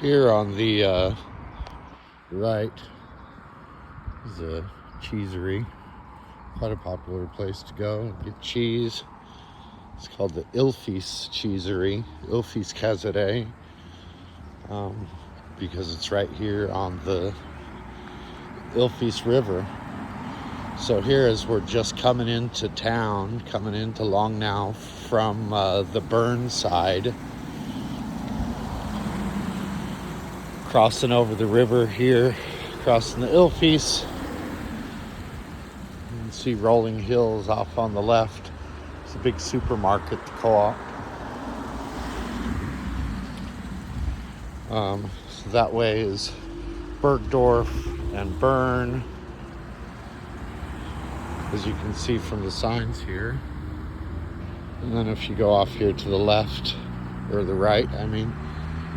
Here on the right is a cheesery. Quite a popular place to go and get cheese. It's called the Ilfis cheesery, Ilfis Cazaret, because it's right here on the Ilfis River. So here, as we're just coming into town, coming into Langnau from the Bern side, crossing over the river here, crossing the Ilfis. You can see rolling hills off on the left. It's a big supermarket, the co-op. So that way is Bergdorf and Bern, as you can see from the signs here. And then if you go off here to the left, or the right, I mean,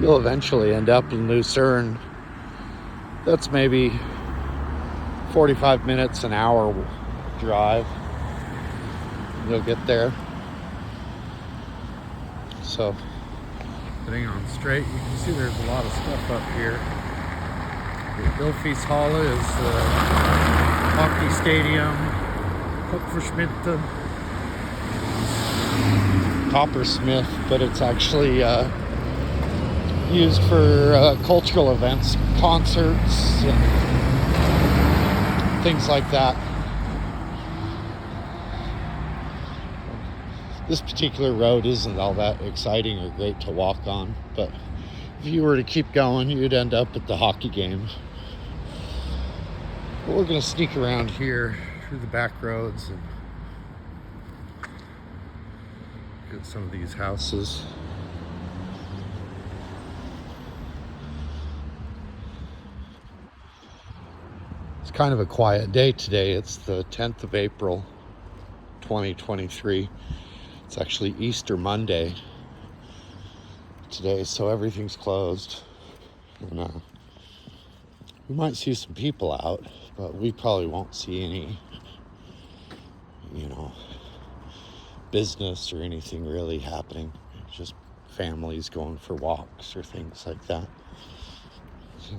you'll eventually end up in Lucerne. That's maybe 45 minutes, an hour drive. You'll get there. So, heading on straight, you can see there's a lot of stuff up here. The Ilfis Halle is the hockey stadium. Kupferschmiede, coppersmith, but it's actually used for cultural events, concerts, and things like that. This particular road isn't all that exciting or great to walk on, but if you were to keep going, you'd end up at the hockey game. But we're going to sneak around here through the back roads and get some of these houses. It's kind of a quiet day today. It's the 10th of April, 2023. It's actually Easter Monday today, so everything's closed. And we might see some people out, but we probably won't see any, business or anything really happening. Just families going for walks or things like that. So,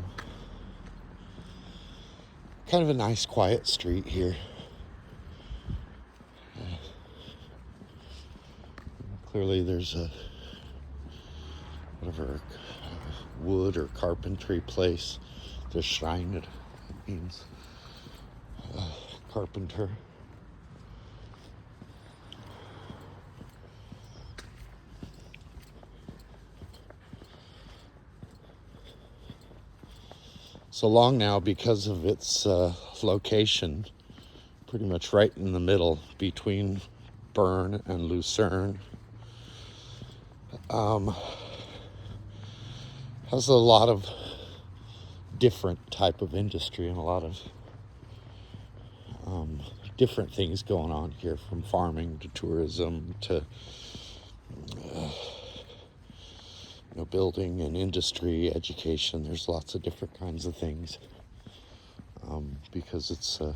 kind of a nice quiet street here. Clearly there's a wood or carpentry place. The Schreiner, it means carpenter. So Langnau, because of its location, pretty much right in the middle between Bern and Lucerne, has a lot of different type of industry and a lot of different things going on here, from farming to tourism to building and industry, education. There's lots of different kinds of things because it's a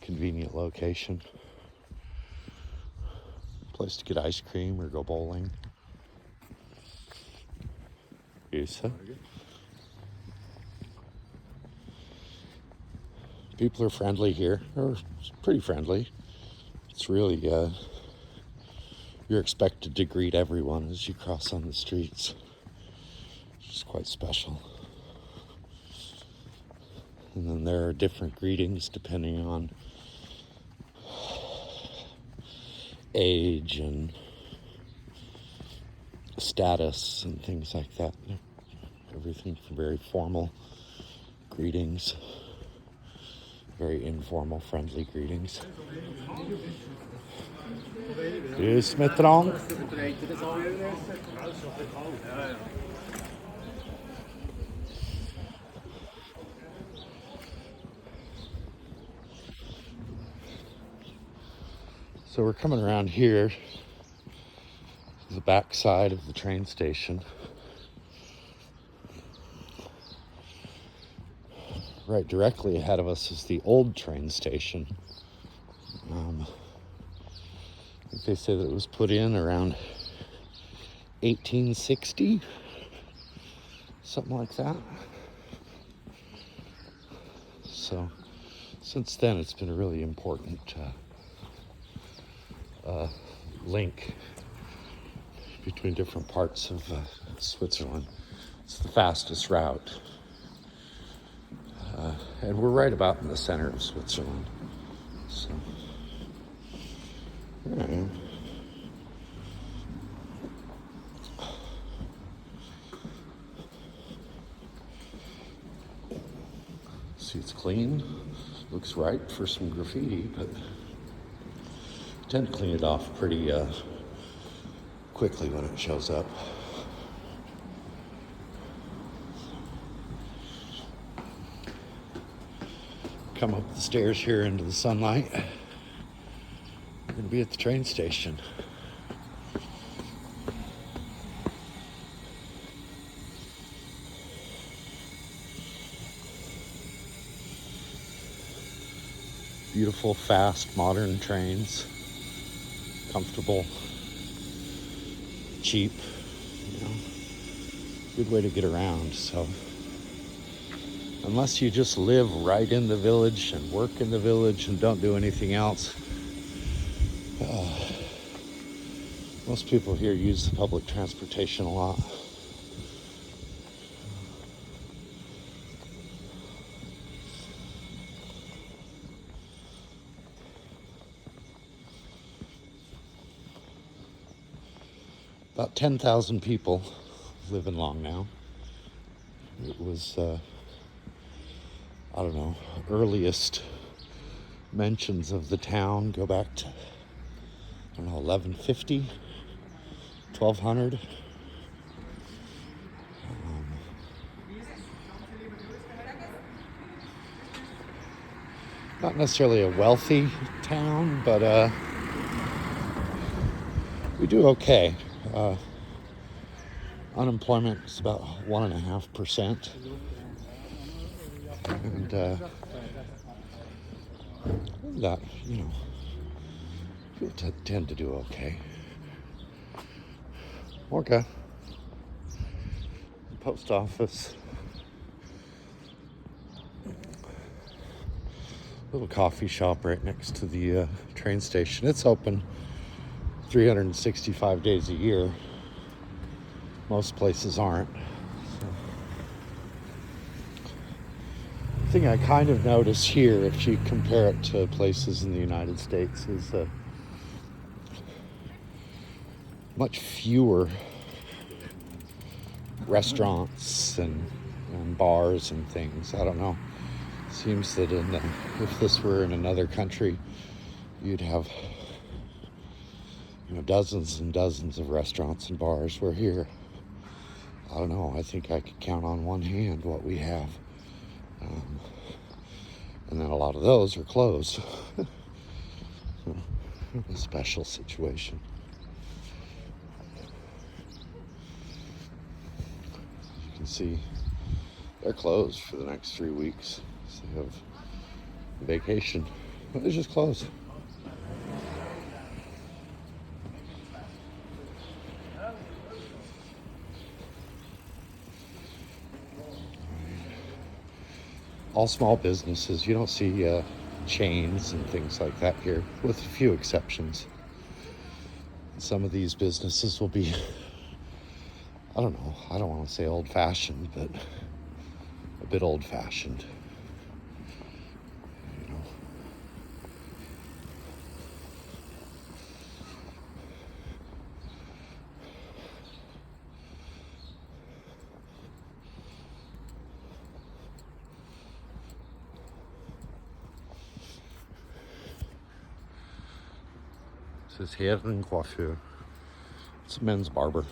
convenient location. Place to get ice cream or go bowling. Yes. People are friendly here, or pretty friendly. It's really, you're expected to greet everyone as you cross on the streets. It's quite special. And then there are different greetings depending on age and status and things like that. Everything from very formal greetings, very informal, friendly greetings. Yes, Metron. So we're coming around here, the back side of the train station. Right directly ahead of us is the old train station. I think they say that it was put in around 1860. something like that. So since then, it's been a really important link between different parts of Switzerland. It's the fastest route. And we're right about in the center of Switzerland. So, yeah. See, it's clean. Looks ripe for some graffiti, but I tend to clean it off pretty quickly when it shows up. Come up the stairs here into the sunlight. We're going to be at the train station. Beautiful, fast, modern trains. Comfortable, cheap, you know, good way to get around. So unless you just live right in the village and work in the village and don't do anything else, most people here use the public transportation a lot. About 10,000 people live in Langnau. It was, I don't know, earliest mentions of the town go back to, I don't know, 1150, 1200. Not necessarily a wealthy town, but we do okay. Unemployment is about 1.5%. And that, you know, people tend to do okay. Okay. Post office. Little coffee shop right next to the train station. It's open 365 days a year. Most places aren't. So. The thing I kind of notice here, if you compare it to places in the United States, is much fewer restaurants and bars and things. I don't know. Seems that if this were in another country, you'd have, you know, dozens and dozens of restaurants and bars. We're here. I don't know. I think I could count on one hand what we have. And then a lot of those are closed. A special situation. You can see they're closed for the next 3 weeks. So they have vacation. But they're just closed. All small businesses. You don't see chains and things like that here, with a few exceptions. Some of these businesses will be, I don't know, I don't want to say old-fashioned, but a bit old-fashioned. You know. This is Herrencoiffeur. It's a men's barber.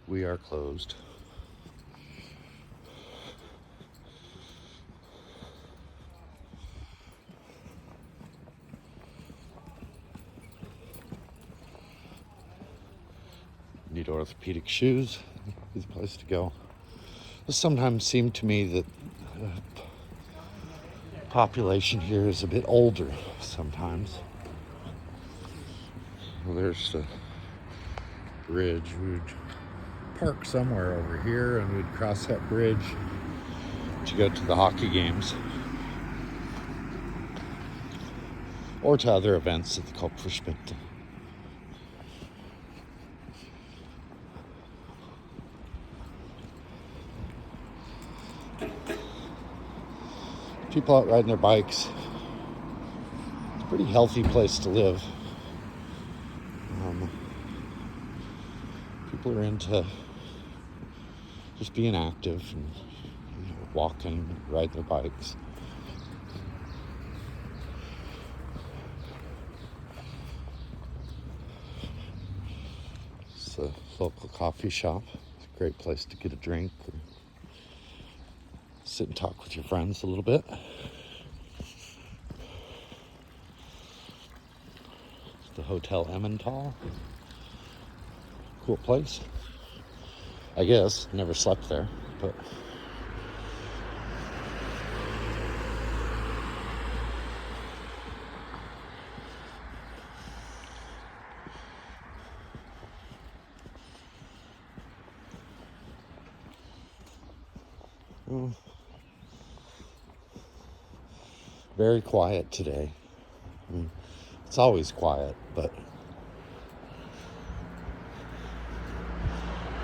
We are closed. Need orthopedic shoes. Is the place to go. It sometimes seemed to me that the population here is a bit older sometimes. Well, there's the bridge. We'd park somewhere over here and we'd cross that bridge to go to the hockey games or to other events at the Kupferspinte. People out riding their bikes. It's a pretty healthy place to live. People are into just being active and walking, riding their bikes. It's a local coffee shop. It's a great place to get a drink or sit and talk with your friends a little bit. It's the Hotel Emmental. Cool place. I guess. Never slept there, but very quiet today. I mean, it's always quiet, but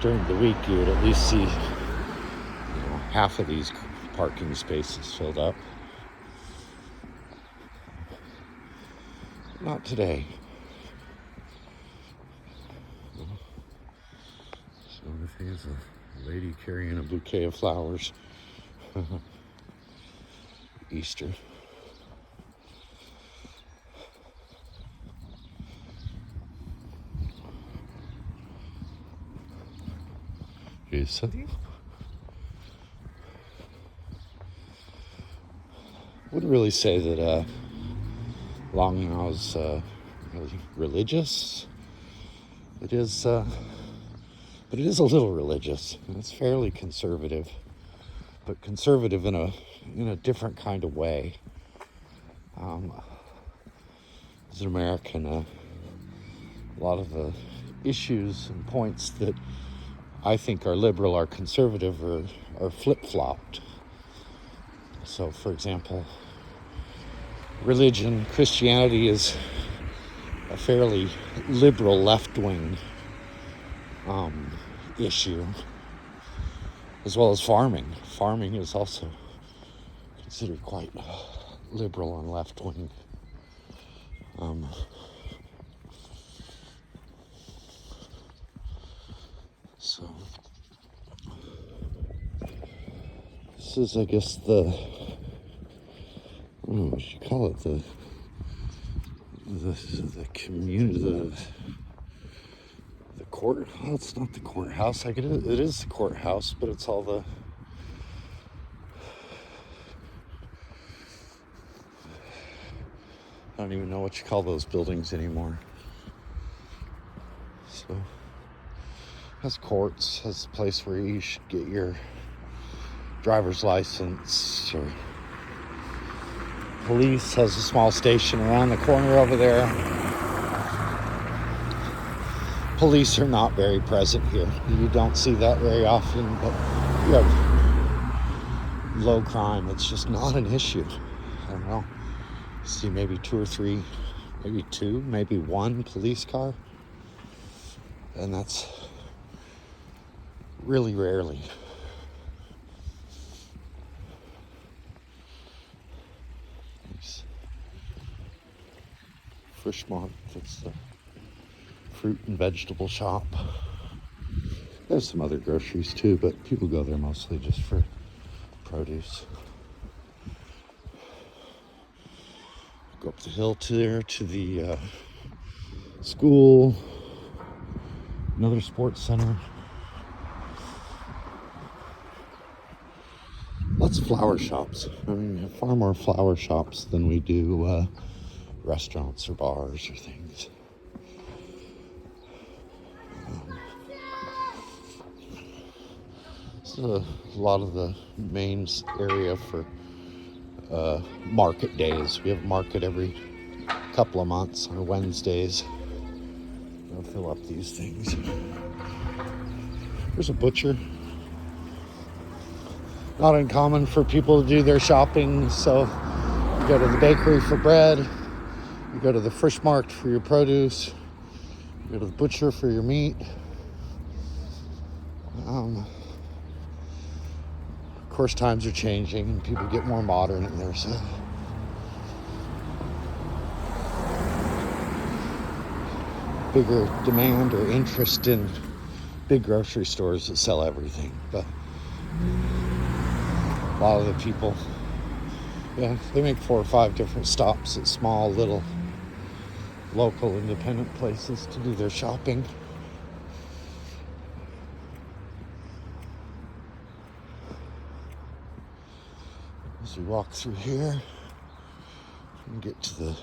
during the week you would at least see half of these parking spaces filled up. Not today. So there's a lady carrying a bouquet of flowers. Easter. Wouldn't really say that Langnau is really religious. It is, but it is a little religious. It's fairly conservative, but conservative in a different kind of way. As an American, a lot of the issues and points that I think are liberal or conservative are flip-flopped. So, for example, religion, Christianity is a fairly liberal left-wing issue, as well as farming. Farming is also considered quite liberal and left-wing. So this is, I guess, I don't know what you call it, the community, the court. Well, it's not the courthouse. Like it is the courthouse, but it's all the I don't even know what you call those buildings anymore. So has courts, has a place where you should get your driver's license, or police has a small station around the corner over there. Police are not very present here. You don't see that very often, but you have low crime. It's just not an issue. I don't know. You see maybe 2 or 3, maybe 2, maybe 1 police car. And that's really rarely. Frischmarkt, that's the fruit and vegetable shop. There's some other groceries too, but people go there mostly just for produce. Go up the hill to the school, another sports center. Lots of flower shops. I mean, we have far more flower shops than we do restaurants or bars or things. This is a lot of the main area for market days. We have a market every couple of months on Wednesdays. They'll fill up these things. There's a butcher. Not uncommon for people to do their shopping, so you go to the bakery for bread, you go to the fish market for your produce, you go to the butcher for your meat. Of course, times are changing and people get more modern in there, so bigger demand or interest in big grocery stores that sell everything. But a lot of the people, yeah, they make 4 or 5 different stops at small little local independent places to do their shopping. As we walk through here and get to the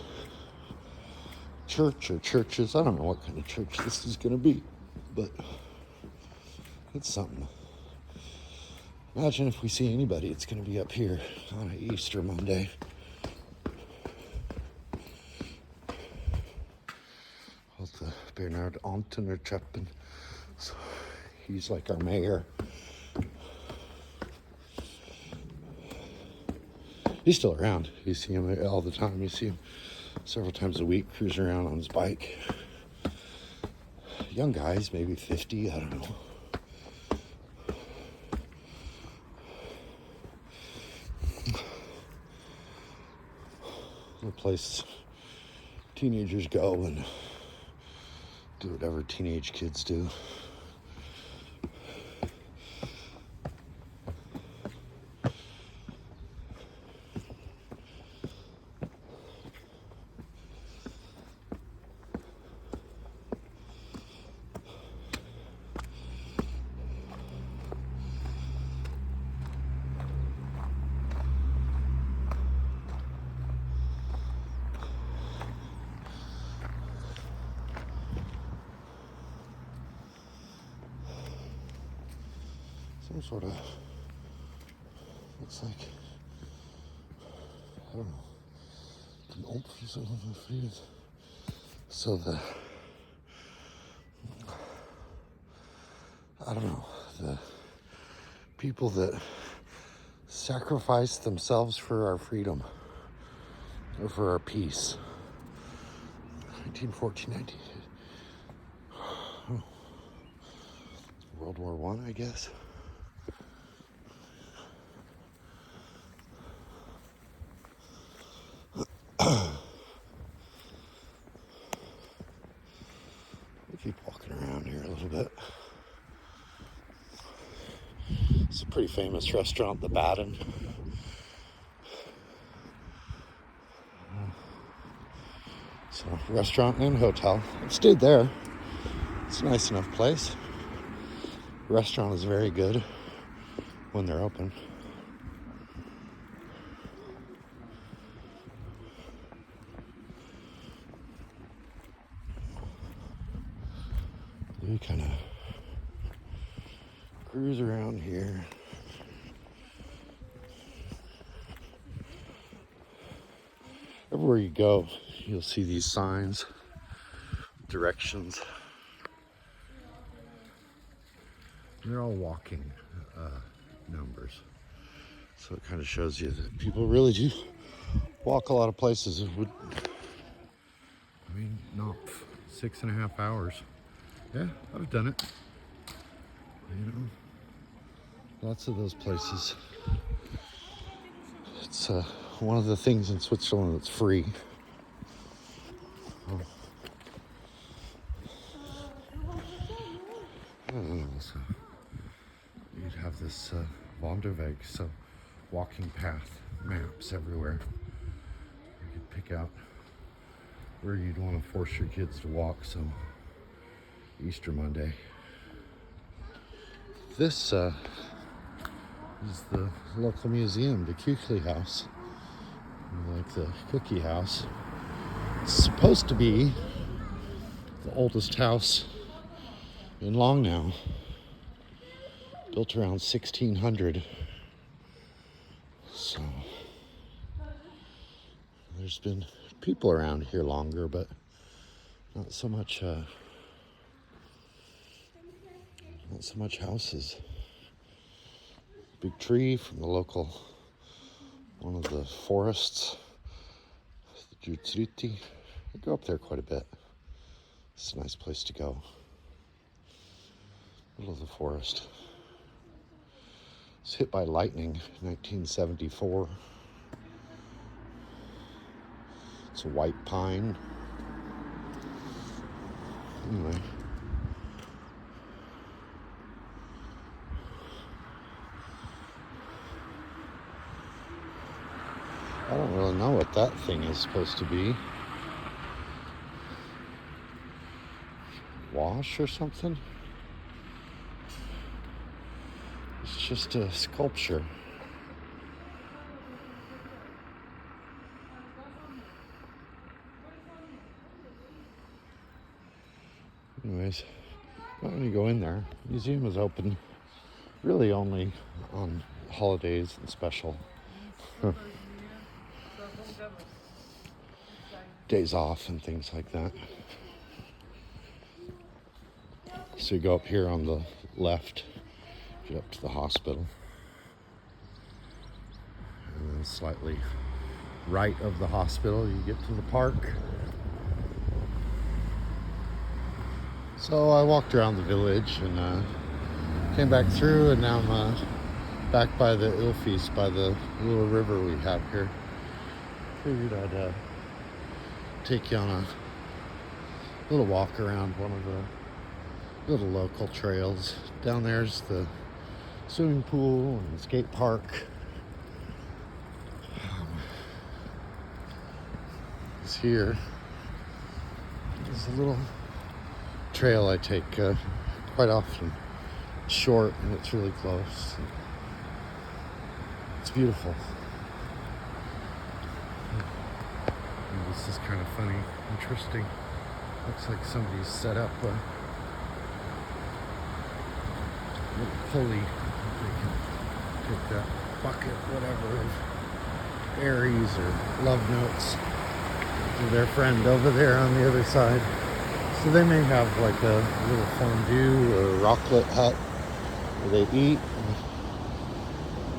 church or churches, I don't know what kind of church this is going to be, but it's something. Imagine if we see anybody, it's going to be up here on an Easter Monday. The Bernard Antenerchappen. So he's like our mayor. He's still around. You see him all the time. You see him several times a week cruising around on his bike. Young guys, maybe 50, I don't know. The place teenagers go and do whatever teenage kids do. Some sort of, looks like, I don't know, an Ilfis or something. So I don't know, the people that sacrificed themselves for our freedom or for our peace. 1914, 19, World War I guess. We'll keep walking around here a little bit. It's a pretty famous restaurant, the Baden. So, restaurant and hotel. I've stayed there. It's a nice enough place. The restaurant is very good when they're open. We kind of cruise around here. Everywhere you go, you'll see these signs, directions. They're all walking numbers. So it kind of shows you that people really do walk a lot of places. It would, I mean, not 6.5 hours. Yeah, I've done it. You know, lots of those places. It's one of the things in Switzerland that's free. Oh. I don't know, so you'd have this Wanderweg, so walking path maps everywhere. You could pick out where you'd want to force your kids to walk. So Easter Monday. This is the local museum, the Chüechlihus, like the cookie house. It's supposed to be the oldest house in Langnau, built around 1600. So there's been people around here longer, but not so much not so much houses. Big tree from the local, one of the forests, the Chüechlihus. I go up there quite a bit. It's a nice place to go. Middle of the forest. It's hit by lightning in 1974. It's a white pine. Anyway. I don't really know what that thing is supposed to be. Wash or something? It's just a sculpture. Anyways, not going to go in there. The museum is open really only on holidays and special days off and things like that. So you go up here on the left, get up to the hospital, and then slightly right of the hospital you get to the park. So I walked around the village and came back through, and now I'm back by the Ilfis, by the little river we have here. Figured I'd take you on a little walk around one of the little local trails. Down there's the swimming pool and the skate park. It's here. There's a little trail I take quite often. It's short and it's really close. It's beautiful. And this is kind of funny, interesting. Looks like somebody's set up a little pulley. They can take that bucket, whatever, of berries or love notes to their friend over there on the other side. So they may have like a little fondue or rocklet hut where they eat, and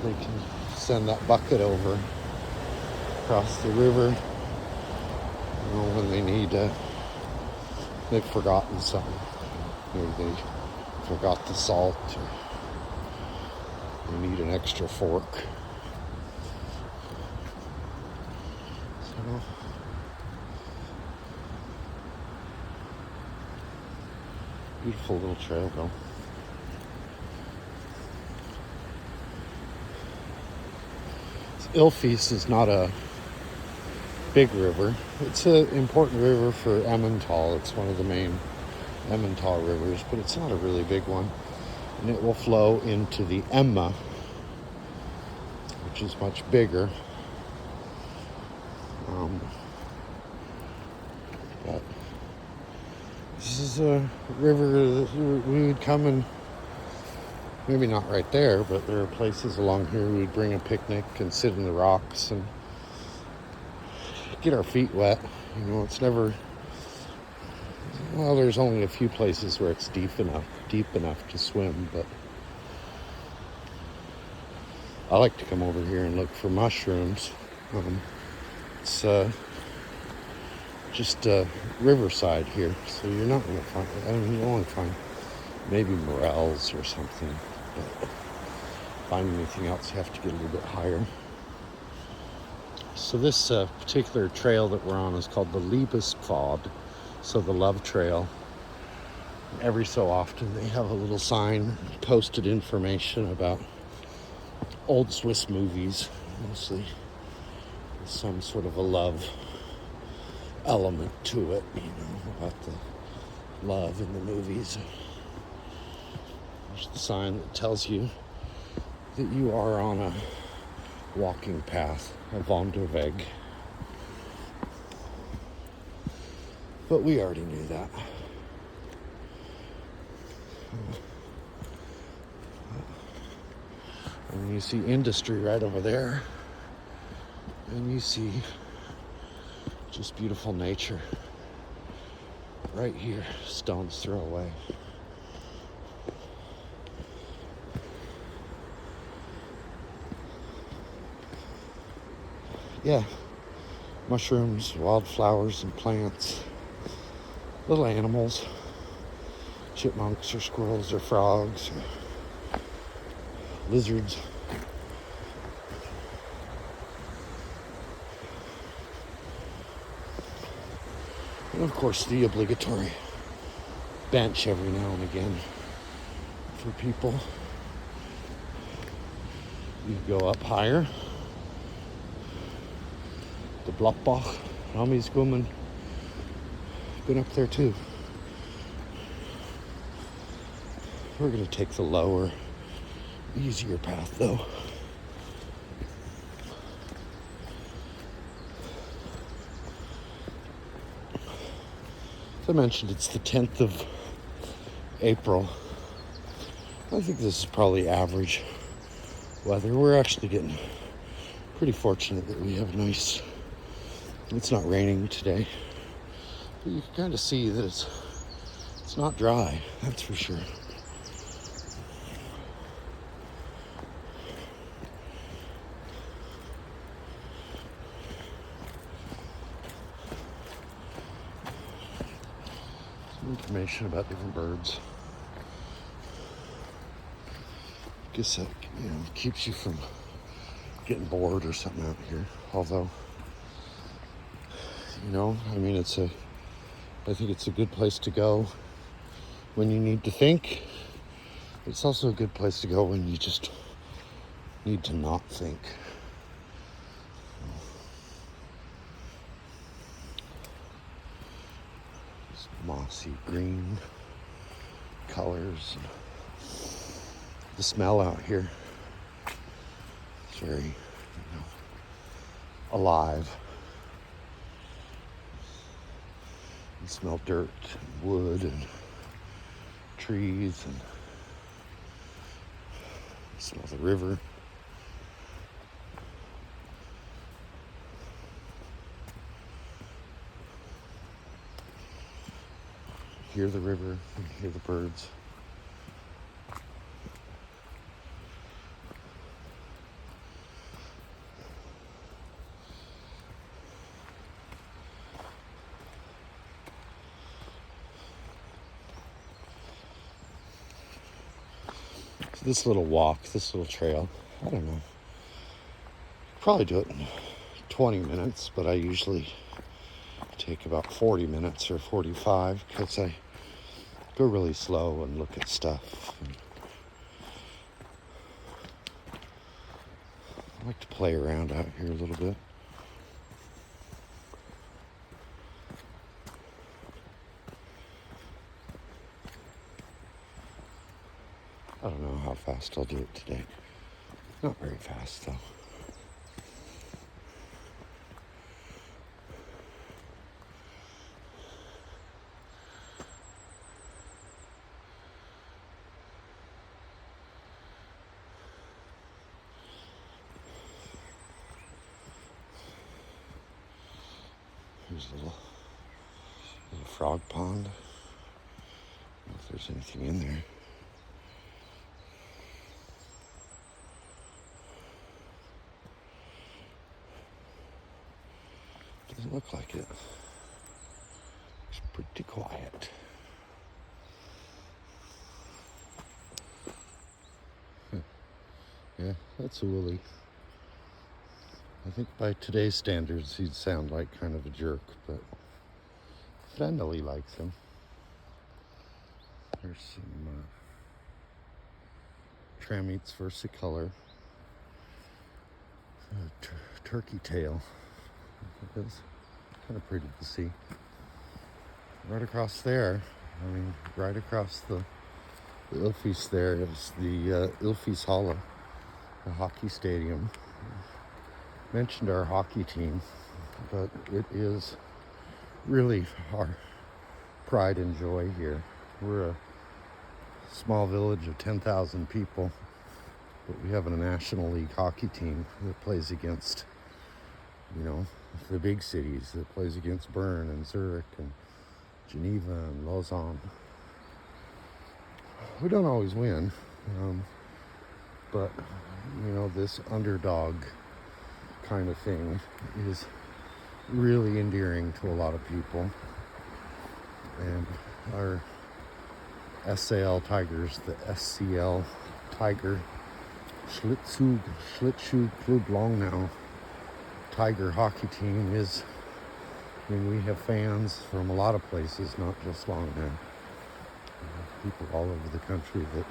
they can send that bucket over across the river, you know, when they need they've forgotten something. Maybe they forgot the salt, or they need an extra fork. So beautiful little trail though. Ilfis is not a big river. It's an important river for Emmental. It's one of the main Emmental rivers, but it's not a really big one. And it will flow into the Emme, which is much bigger. But this is a river that we would come and, maybe not right there, but there are places along here we'd bring a picnic and sit in the rocks and get our feet wet. You know, it's never, well, there's only a few places where it's deep enough to swim, but I like to come over here and look for mushrooms. It's just riverside here, so you're not going to find, I mean, you'll only find maybe morels or something, but find anything else you have to get a little bit higher. So this particular trail that we're on is called the Liebespfad, so the love trail. Every so often they have a little sign, posted information about old Swiss movies, mostly with some sort of a love element to it, you know, about the love in the movies. There's the sign that tells you that you are on a walking path, a Wanderweg. But we already knew that. And you see industry right over there, and you see just beautiful nature right here, stone's throw away. yeah, mushrooms, wildflowers, and plants. Little animals, chipmunks or squirrels or frogs or lizards. And of course the obligatory bench every now and again for people. You go up higher. The Blockbach, Rami's Gummen. Been up there too. We're gonna take the lower, easier path though. As I mentioned, it's the 10th of April. I think this is probably average weather. We're actually getting pretty fortunate that we have nice, it's not raining today. But you can kind of see that it's not dry, that's for sure. Some information about different birds. I guess that, keeps you from getting bored or something out here. Although, I think it's a good place to go when you need to think. It's also a good place to go when you just need to not think. Just mossy green colors. The smell out here is very, alive. You smell dirt and wood and trees, and you smell the river. You hear the river, you hear the birds. This little walk, this little trail, I don't know. Probably do it in 20 minutes, but I usually take about 40 minutes or 45 because I go really slow and look at stuff. And I like to play around out here a little bit. I don't know how fast I'll do it today. Not very fast, though. Here's a little frog pond. I don't know if there's anything in there. Doesn't look like it. It's pretty quiet. Yeah, that's a woolly. I think by today's standards he'd sound like kind of a jerk, but friendly likes him. There's some Tramites versicolor. Turkey tail. It's kind of pretty to see. Right across there, right across the Ilfis there is the Ilfis Halle, the hockey stadium. Mentioned our hockey team, but it is really our pride and joy here. We're a small village of 10,000 people, but we have a National League hockey team that plays against, the big cities, that plays against Bern and Zurich and Geneva and Lausanne. We don't always win, but, this underdog kind of thing is really endearing to a lot of people. And our SAL Tigers, the SCL Tiger Schlittschuh Club Langnau Tiger hockey team is, I mean, we have fans from a lot of places, not just Langnau. People all over the country that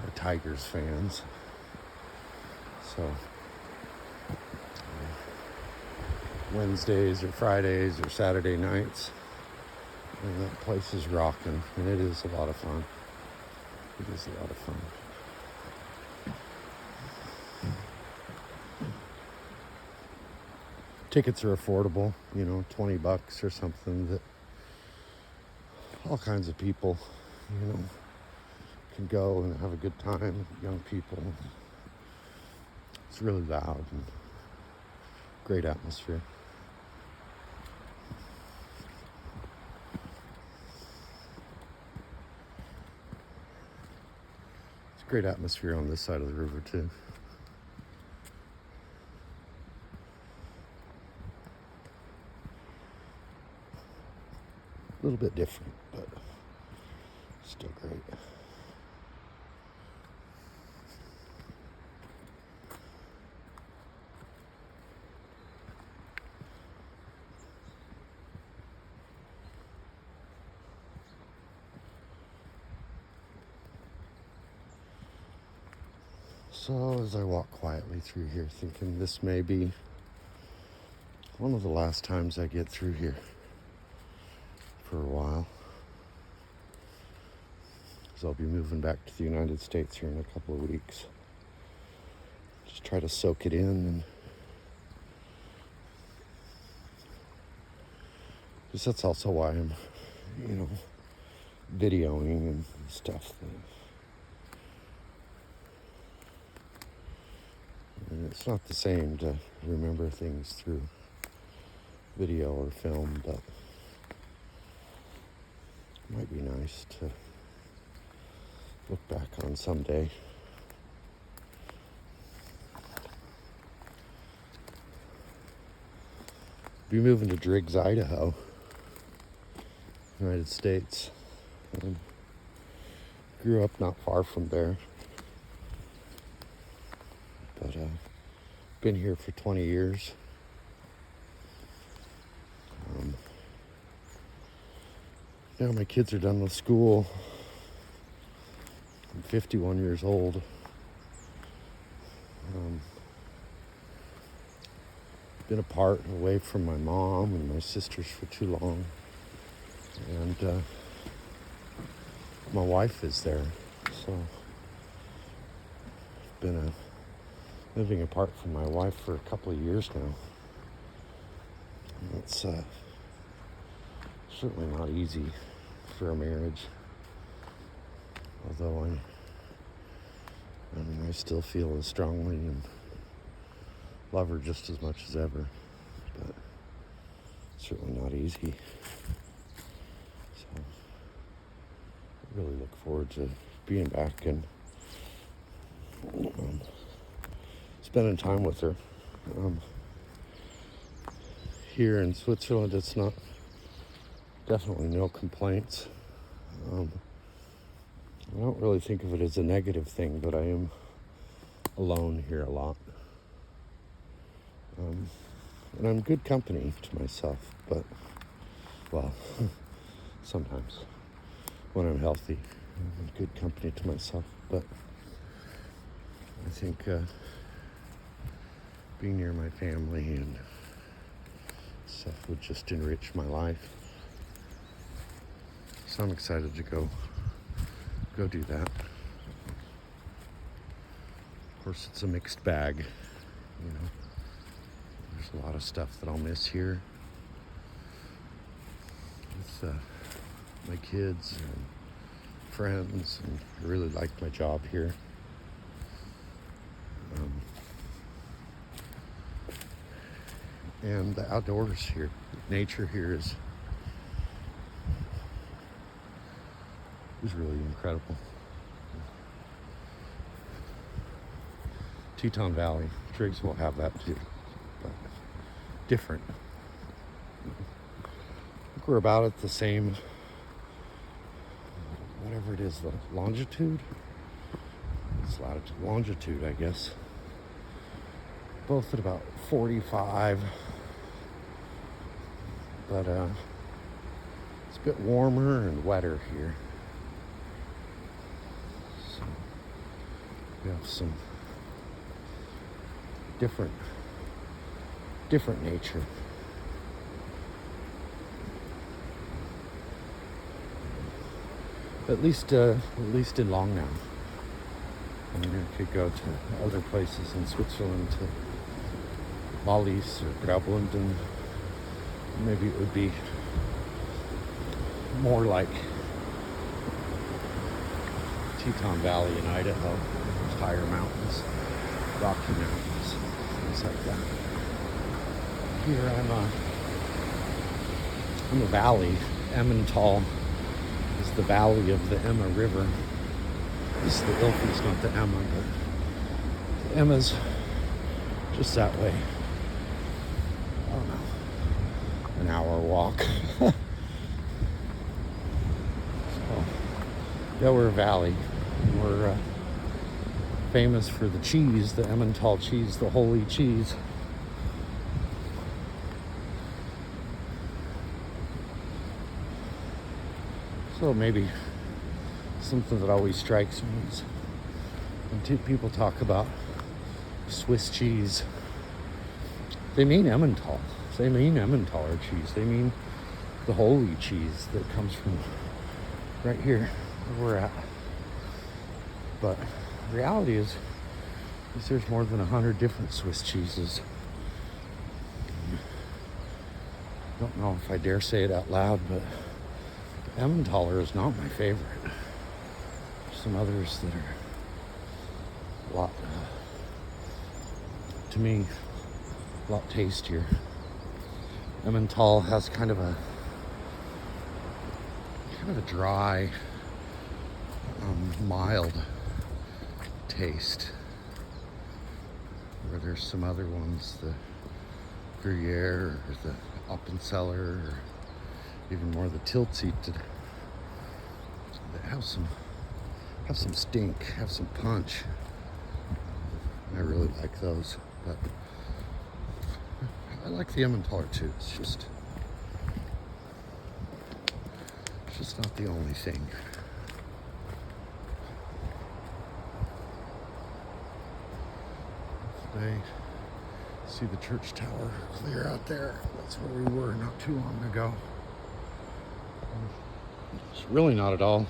are Tigers fans. So Wednesdays or Fridays or Saturday nights, and that place is rocking, and it is a lot of fun. It is a lot of fun. Tickets are affordable, you know, $20 or something, that all kinds of people, you know, can go and have a good time. Young people. It's really loud and great atmosphere. It's a great atmosphere on this side of the river too. A little bit different, but still great. So as I walk quietly through here, thinking this may be one of the last times I get through here for a while, because I'll be moving back to the United States here in a couple of weeks. Just try to soak it in, and because that's also why I'm, you know, videoing and stuff. And it's not the same to remember things through video or film, but it might be nice to look back on someday. Be moving to Driggs, Idaho, United States. Grew up not far from there, but been here for 20 years. Now my kids are done with school. I'm 51 years old. Been apart and away from my mom and my sisters for too long. And my wife is there. So I've been living apart from my wife for a couple of years now. And it's certainly not easy for a marriage. Although I still feel as strongly and love her just as much as ever. But it's certainly not easy. So I really look forward to being back and spending time with her. Here in Switzerland, it's not, definitely no complaints. I don't really think of it as a negative thing, but I am alone here a lot. And I'm good company to myself, but, well, sometimes when I'm healthy, I'm good company to myself, but I think being near my family and stuff would just enrich my life. So I'm excited to go do that. Of course, it's a mixed bag, you know. There's a lot of stuff that I'll miss here with my kids and friends, and I really like my job here. And the outdoors here, nature here is really incredible. Teton Valley, Driggs will have that too, but different. I think we're about at the same, whatever it is, the longitude? It's latitude, longitude, I guess. Both at about 45, but it's a bit warmer and wetter here. So we have some different nature. At least in Langnau. I mean, I could go to other places in Switzerland, to Wallis or Graubünden. Maybe it would be more like Teton Valley in Idaho, those higher mountains, Rocky Mountains, things like that. Here I'm a valley. Emmental is the valley of the Emme River. This is the Ilfis, not the Emme, but the Emme's just that way. I don't know, an hour walk. So, yeah, we're a valley. And we're famous for the cheese, the Emmental cheese, the holy cheese. So maybe something that always strikes me is when people talk about Swiss cheese, they mean Emmental. They mean Emmentaler cheese. They mean the holy cheese that comes from right here where we're at. But the reality is there's more than 100 different Swiss cheeses. I don't know if I dare say it out loud, but Emmentaler is not my favorite. There's some others that are a lot, to me, a lot tastier. Emmental has kind of a dry, mild taste, where there's some other ones, the Gruyere or the Appenzeller, or even more the Tilsit, that have some stink, have some punch. I really like those, but I like the Emmentaler too. It's just not the only thing. Today, see the church tower clear out there. That's where we were not too long ago. It's really not at all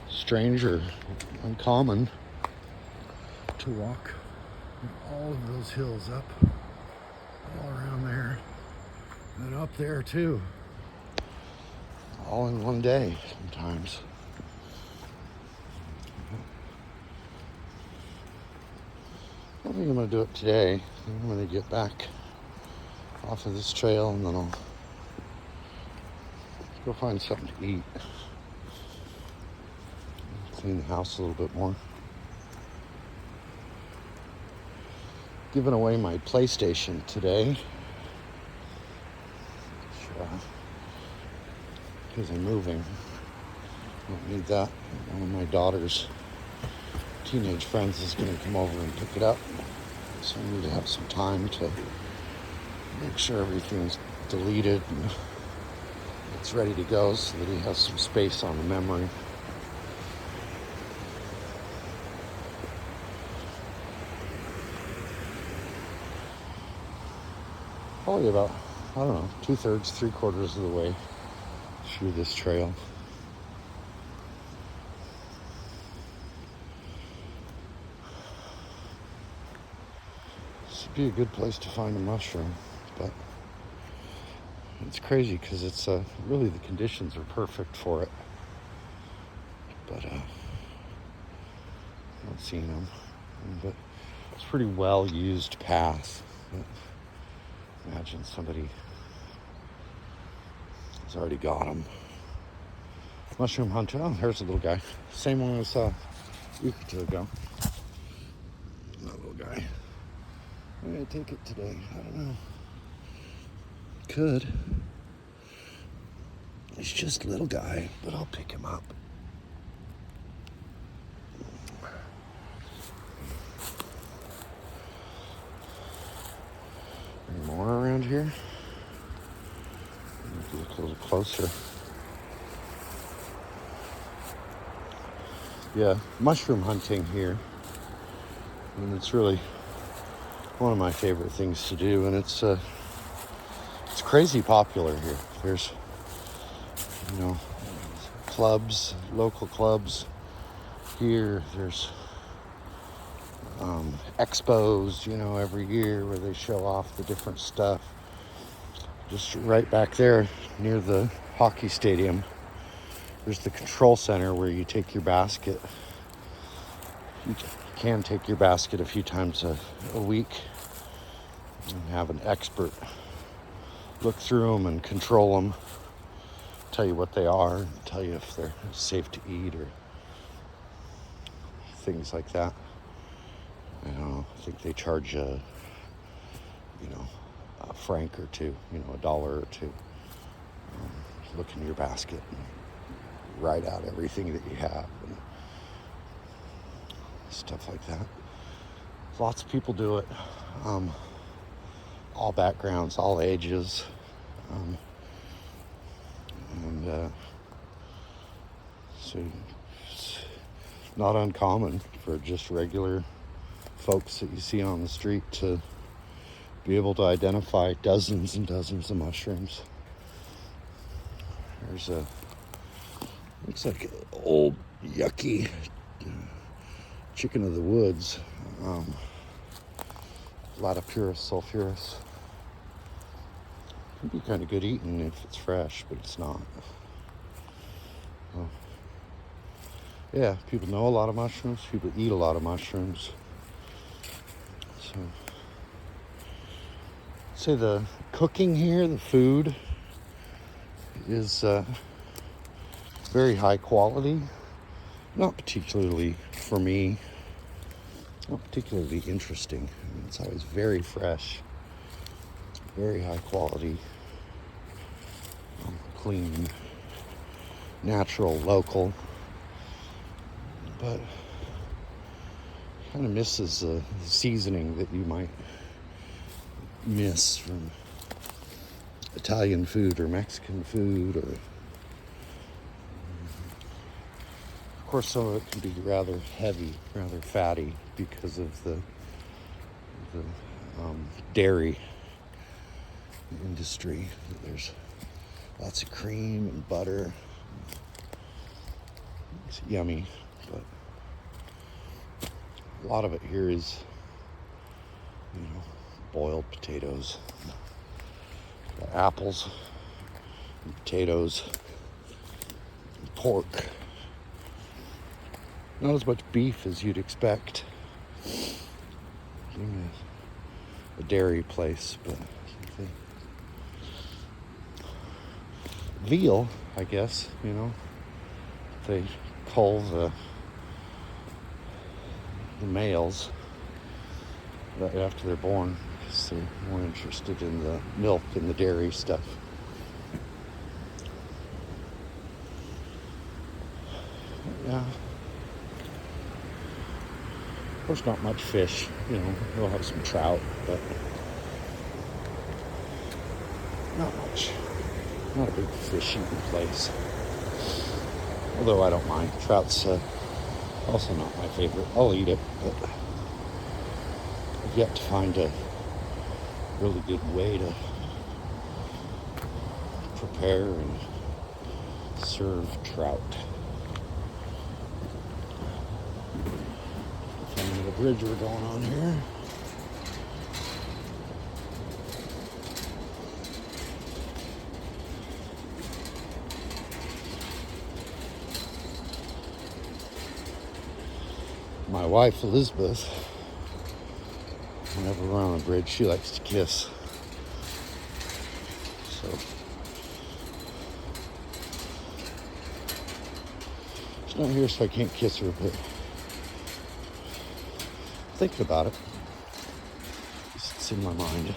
strange or uncommon to walk all of those hills up, all around there, and up there too, all in one day sometimes. I think I'm going to do it today. I'm going to get back off of this trail and then I'll go find something to eat. Clean the house a little bit more. Giving away my PlayStation today. Because I'm moving. Don't need that. One of my daughter's teenage friends is going to come over and pick it up. So I need to have some time to make sure everything's deleted and it's ready to go so that he has some space on the memory. Probably about, I don't know, 2/3, 3/4 of the way through this trail. This would be a good place to find a mushroom, but it's crazy because it's really the conditions are perfect for it. But I'm not seeing them. But it's a pretty well used path. But imagine somebody has already got them. Mushroom hunter. Oh, there's a little guy. Same one I saw a week or two ago. That little guy. I'm gonna take it today. I don't know. Could. He's just a little guy, but I'll pick him up. Any more around here? Look a little closer. Yeah, mushroom hunting here. And it's really one of my favorite things to do, and it's crazy popular here. There's, you know, clubs, local clubs here. There's expos, you know, every year where they show off the different stuff. Just right back there near the hockey stadium, there's the control center where you take your basket. You can take your basket a few times a week and have an expert look through them and control them, tell you what they are, and tell you if they're safe to eat or things like that. I don't know, I think they charge a franc or two, $1 or two. Look in your basket and write out everything that you have and stuff like that. Lots of people do it. All backgrounds, all ages. So it's not uncommon for just regular folks that you see on the street to be able to identify dozens and dozens of mushrooms. There's looks like an old yucky chicken of the woods. Latipurus sulphurus. Can be kind of good eating if it's fresh, but it's not. Yeah, people know a lot of mushrooms. People eat a lot of mushrooms. So, I'd say the cooking here, the food, is very high quality. Not particularly, for me, not particularly interesting. I mean, it's always very fresh, very high quality, clean, natural, local. But kind of misses the seasoning that you might miss from Italian food or Mexican food, or of course some of it can be rather heavy, rather fatty because of the dairy industry. There's lots of cream and butter. It's yummy, but a lot of it here is, boiled potatoes, apples, and potatoes, and pork. Not as much beef as you'd expect in a dairy place, but veal, I guess, they cull the males right after they're born because they're more interested in the milk and the dairy stuff. Yeah. Of course, not much fish. We'll have some trout, but not much. Not a big fish eating place. Although I don't mind. Trout's also not my favorite. I'll eat it, but I've yet to find a really good way to prepare and serve trout. Finding the bridge we're going on here. My wife, Elizabeth, whenever we're on a bridge, she likes to kiss. So, she's not here, so I can't kiss her, but thinking about it. It's in my mind.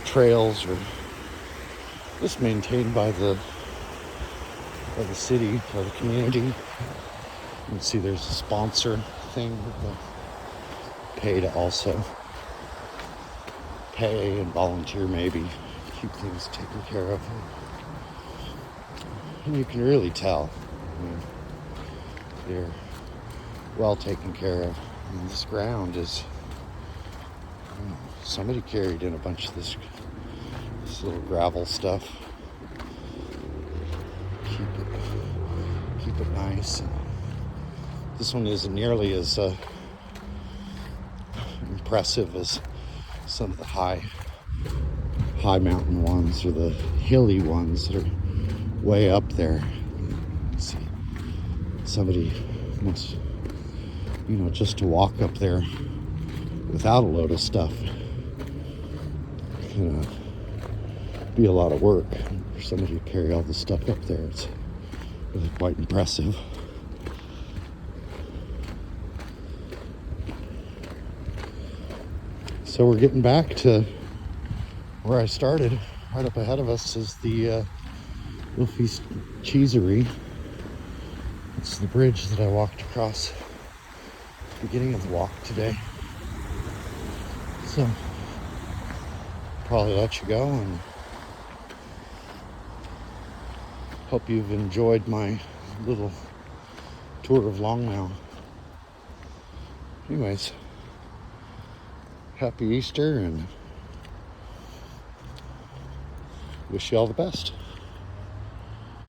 Trails are just maintained by the city, by the community. You can see there's a sponsor thing with the pay to also pay and volunteer maybe to keep things taken care of. And you can really tell, I mean, they're well taken care of. I mean, this ground is, somebody carried in a bunch of this little gravel stuff. Keep it nice. And this one isn't nearly as impressive as some of the high mountain ones or the hilly ones that are way up there. Let's see, somebody must, just to walk up there without a load of stuff, be a lot of work. For somebody to carry all this stuff up there, it's really quite impressive. So we're getting back to where I started. Right up ahead of us is the Ilfis cheesery. It's the bridge that I walked across at the beginning of the walk today. So probably let you go, and hope you've enjoyed my little tour of Langnau. Anyways, happy Easter, and wish you all the best.